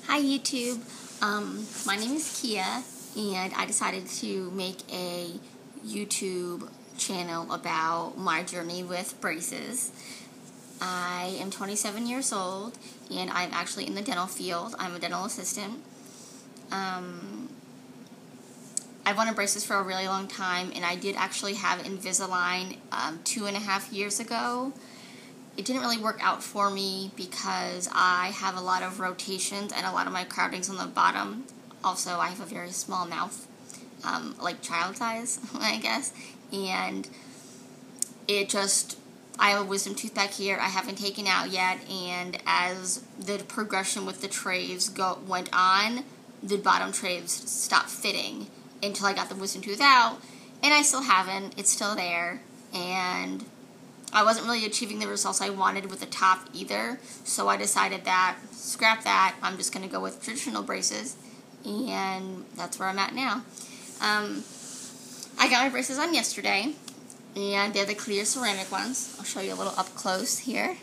Hi YouTube, my name is Kia, and I decided to make a YouTube channel about my journey with braces. I am 27 years old, and I'm actually in the dental field. I'm a dental assistant. I've wanted braces for a really long time, and I did actually have Invisalign 2.5 years ago. It didn't really work out for me because I have a lot of rotations and a lot of my crowding's on the bottom. Also, I have a very small mouth, like child size, I guess. And I have a wisdom tooth back here I haven't taken out yet, and as the progression with the trays went on, the bottom trays stopped fitting until I got the wisdom tooth out, and I still haven't. It's still there, and I wasn't really achieving the results I wanted with the top either, so I decided that, scrap that, I'm just going to go with traditional braces, and that's where I'm at now. I got my braces on yesterday, and they're the clear ceramic ones. I'll show you a little up close here.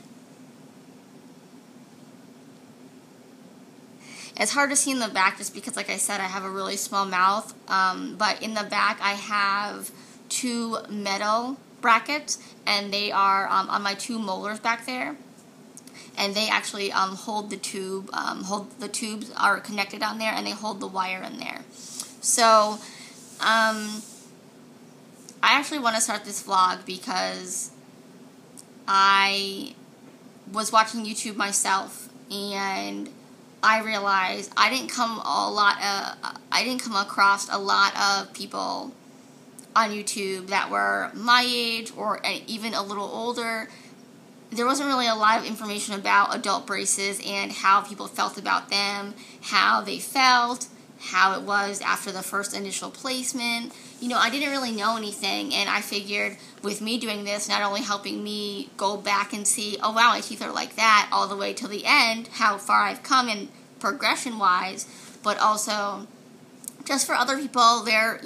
It's hard to see in the back just because, like I said, I have a really small mouth, but in the back I have two metal brackets, and they are on my two molars back there, and they actually hold the tube. The tubes are connected on there, and they hold the wire in there. So I actually want to start this vlog because I was watching YouTube myself, and I realized I didn't come across a lot of people on YouTube that were my age or even a little older. There wasn't really a lot of information about adult braces and how people felt about them, how they felt, how it was after the first initial placement. You know, I didn't really know anything, and I figured with me doing this, not only helping me go back and see, oh wow, my teeth are like that all the way till the end, how far I've come in progression-wise, but also just for other people, they're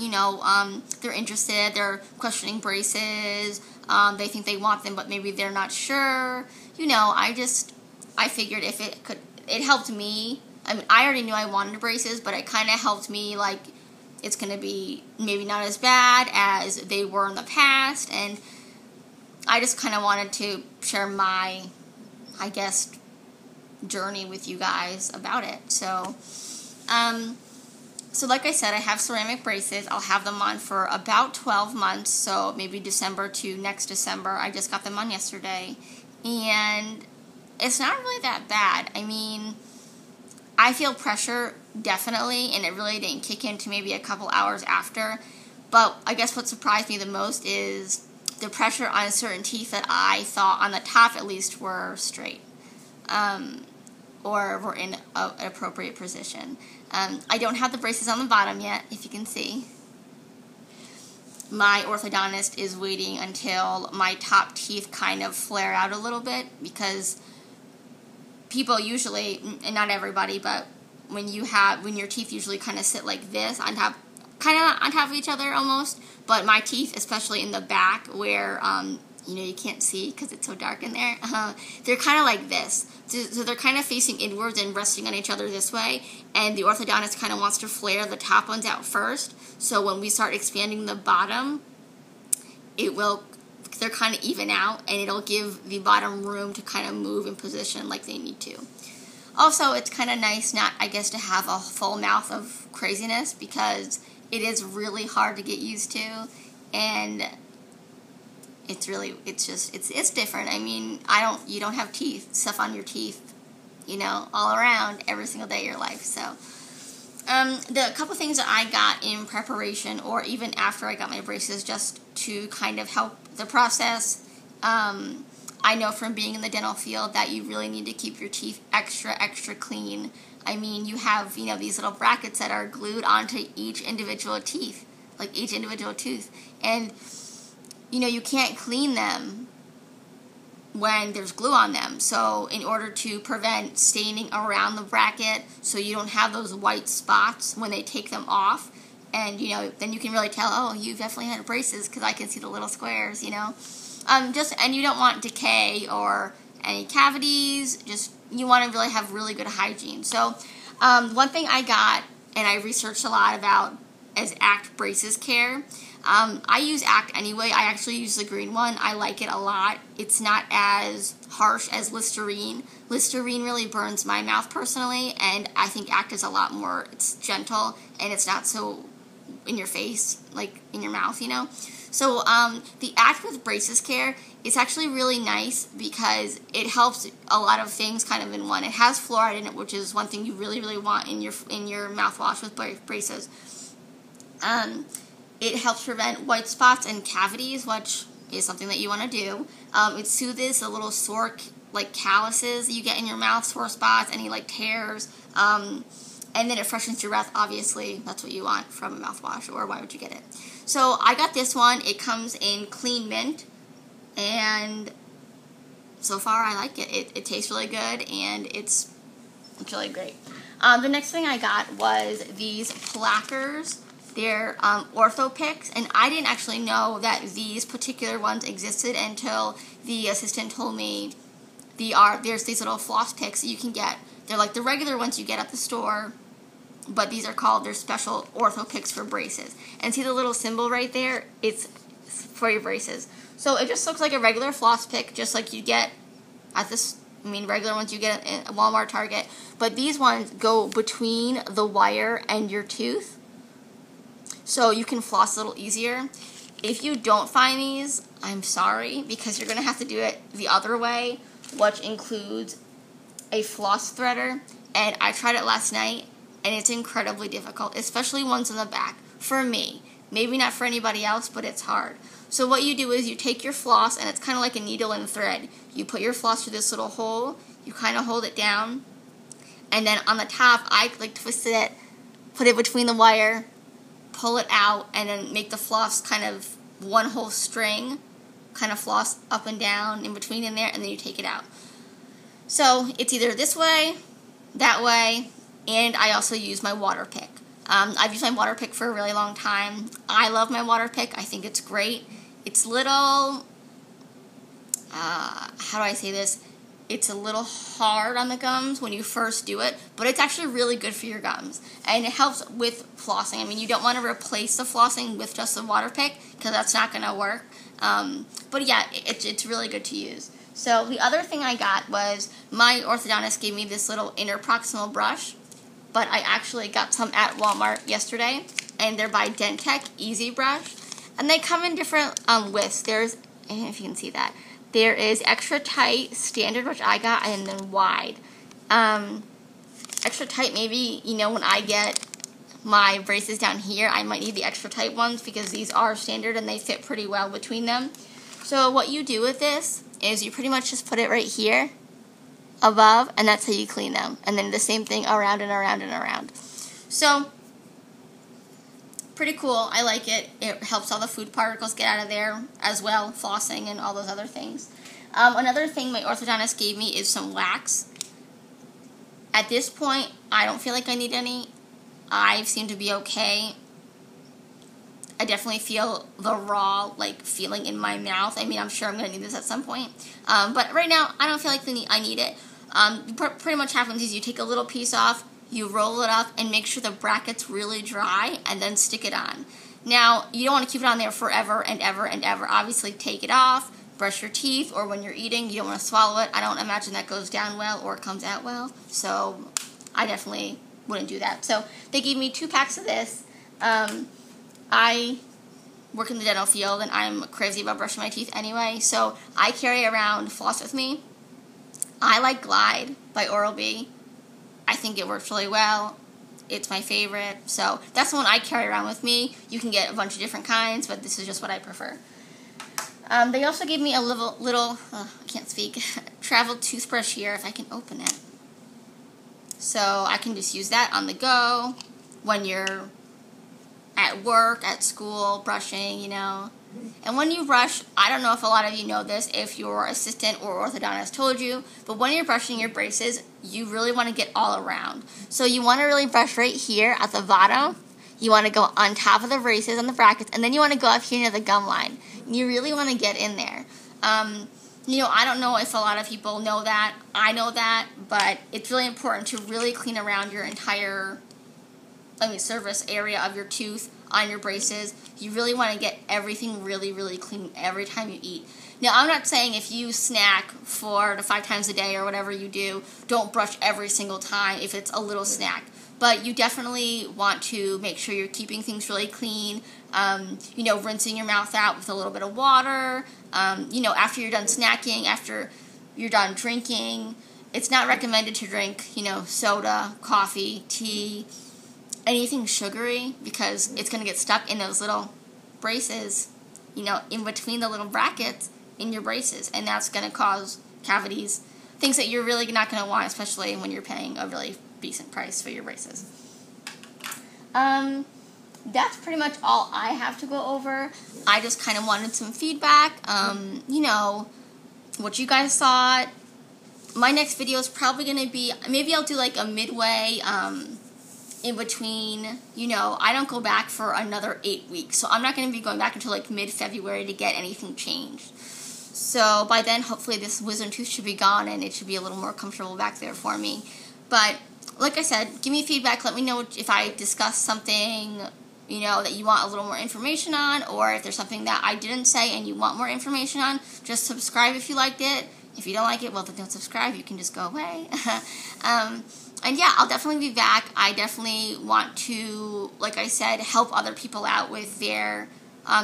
interested, they're questioning braces, they think they want them, but maybe they're not sure. I figured if it helped me. I mean, I already knew I wanted braces, but it kind of helped me, like, it's going to be maybe not as bad as they were in the past, and I just kind of wanted to share my, I guess, journey with you guys about it. So like I said, I have ceramic braces. I'll have them on for about 12 months, so maybe December to next December. I just got them on yesterday, and it's not really that bad. I mean, I feel pressure, definitely, and it really didn't kick in to maybe a couple hours after, but I guess what surprised me the most is the pressure on certain teeth that I thought, on the top at least, were straight, or were in an appropriate position. I don't have the braces on the bottom yet, if you can see. My orthodontist is waiting until my top teeth kind of flare out a little bit, because people usually, and not everybody, but when your teeth usually kind of sit like this, kind of on top of each other almost, but my teeth, especially in the back where you can't see because it's so dark in there, they're kind of like this. So they're kind of facing inwards and resting on each other this way, and the orthodontist kind of wants to flare the top ones out first, so when we start expanding the bottom, they're kind of even out, and it'll give the bottom room to kind of move in position like they need to. Also, it's kind of nice not, I guess, to have a full mouth of craziness, because it is really hard to get used to, and it's different. I mean, you don't have stuff on your teeth, all around every single day of your life. So, the couple things that I got in preparation, or even after I got my braces, just to kind of help the process. I know from being in the dental field that you really need to keep your teeth extra clean. I mean, you have, these little brackets that are glued onto each individual tooth, and you can't clean them when there's glue on them. So in order to prevent staining around the bracket, so you don't have those white spots when they take them off, and then you can really tell, oh, you definitely had braces, because I can see the little squares, and you don't want decay or any cavities. You want to really have really good hygiene. So One thing I got, and I researched a lot about, is ACT Braces Care. I use ACT anyway. I actually use the green one. I like it a lot. It's not as harsh as Listerine. Listerine really burns my mouth personally, and I think ACT is a lot more, it's gentle, and it's not so in your face, like in your mouth, you know? So the ACT with Braces Care, it's actually really nice because it helps a lot of things kind of in one. It has fluoride in it, which is one thing you really, really want in your mouthwash with braces. It helps prevent white spots and cavities, which is something that you want to do. It soothes the little sore, like, calluses that you get in your mouth, sore spots, any, like, tears. And then it freshens your breath. Obviously, that's what you want from a mouthwash, or why would you get it? So I got this one. It comes in clean mint, and so far I like it. It tastes really good, and it's really great. The next thing I got was these plackers. They're Orthopix, and I didn't actually know that these particular ones existed until the assistant told me there's these little floss picks that you can get. They're like the regular ones you get at the store, but these are called, they're special Orthopix for braces. And see the little symbol right there? It's for your braces. So it just looks like a regular floss pick, just like you get at this, regular ones you get at Walmart, Target. But these ones go between the wire and your tooth, so you can floss a little easier. If you don't find these, I'm sorry, because you're going to have to do it the other way, which includes a floss threader. And I tried it last night, and it's incredibly difficult, especially ones in the back. For me. Maybe not for anybody else, but it's hard. So what you do is you take your floss, and it's kind of like a needle and thread. You put your floss through this little hole, you kind of hold it down, and then on the top, I like twist it, put it between the wire, pull it out, and then make the floss kind of one whole string, kind of floss up and down in between in there, and then you take it out. So it's either this way, that way, and I also use my water pick. I've used my water pick for a really long time. I love my water pick. I think it's great. It's little, how do I say this? It's a little hard on the gums when you first do it, but it's actually really good for your gums. And it helps with flossing. You don't want to replace the flossing with just the water pick, because that's not going to work. But yeah, it's really good to use. So the other thing I got was, my orthodontist gave me this little interproximal brush, but I actually got some at Walmart yesterday, and they're by Dentec Easy Brush. And they come in different widths. There's, I don't know if you can see that. There is extra tight, standard, which I got, and then wide. Extra tight, maybe, when I get my braces down here, I might need the extra tight ones, because these are standard and they fit pretty well between them. So what you do with this is you pretty much just put it right here above, and that's how you clean them. And then the same thing around and around and around. So, pretty cool. I like it. It helps all the food particles get out of there as well, flossing and all those other things. Another thing my orthodontist gave me is some wax. At this point, I don't feel like I need any. I seem to be okay. I definitely feel the raw, feeling in my mouth. I'm sure I'm going to need this at some point. But right now, I don't feel like I need it. Pretty much happens is you take a little piece off, you roll it up, and make sure the bracket's really dry, and then stick it on. Now, you don't want to keep it on there forever and ever and ever. Obviously, take it off, brush your teeth, or when you're eating, you don't want to swallow it. I don't imagine that goes down well or comes out well, so I definitely wouldn't do that. So they gave me 2 packs of this. I work in the dental field, and I'm crazy about brushing my teeth anyway, so I carry around floss with me. I like Glide by Oral-B. I think it works really well. It's my favorite, so that's the one I carry around with me. You can get a bunch of different kinds, but this is just what I prefer. They also gave me a little I can't speak, travel toothbrush here, if I can open it. So I can just use that on the go when you're at work, at school, brushing, And when you brush, I don't know if a lot of you know this, if your assistant or orthodontist told you, but when you're brushing your braces, you really want to get all around. So you want to really brush right here at the bottom. You want to go on top of the braces and the brackets, and then you want to go up here near the gum line. You really want to get in there. I don't know if a lot of people know that. I know that, but it's really important to really clean around your entire surface area of your tooth on your braces. You really want to get everything really, really clean every time you eat. Now, I'm not saying if you snack 4 to 5 times a day or whatever you do, don't brush every single time if it's a little snack. But you definitely want to make sure you're keeping things really clean, rinsing your mouth out with a little bit of water, after you're done snacking, after you're done drinking. It's not recommended to drink, soda, coffee, tea, anything sugary, because it's going to get stuck in those little braces, in between the little brackets in your braces, and that's going to cause cavities, things that you're really not going to want, especially when you're paying a really decent price for your braces. That's pretty much all I have to go over. I just kind of wanted some feedback, what you guys thought. My next video is probably going to be, maybe I'll do like a midway, in between, I don't go back for another 8 weeks, so I'm not going to be going back until like mid-February to get anything changed. So by then, hopefully this wisdom tooth should be gone and it should be a little more comfortable back there for me. But like I said, give me feedback. Let me know if I discussed something, that you want a little more information on, or if there's something that I didn't say and you want more information on. Just subscribe if you liked it. If you don't like it, well, then don't subscribe. You can just go away. And yeah, I'll definitely be back. I definitely want to, like I said, help other people out with their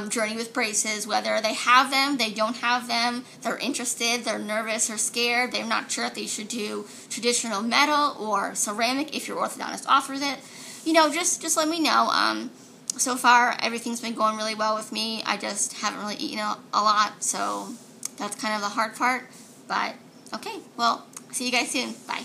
journey with braces, whether they have them, they don't have them, they're interested, they're nervous or scared, they're not sure if they should do traditional metal or ceramic if your orthodontist offers it. Just let me know. So far, everything's been going really well with me. I just haven't really eaten a lot, so that's kind of the hard part. But, okay, well, see you guys soon. Bye.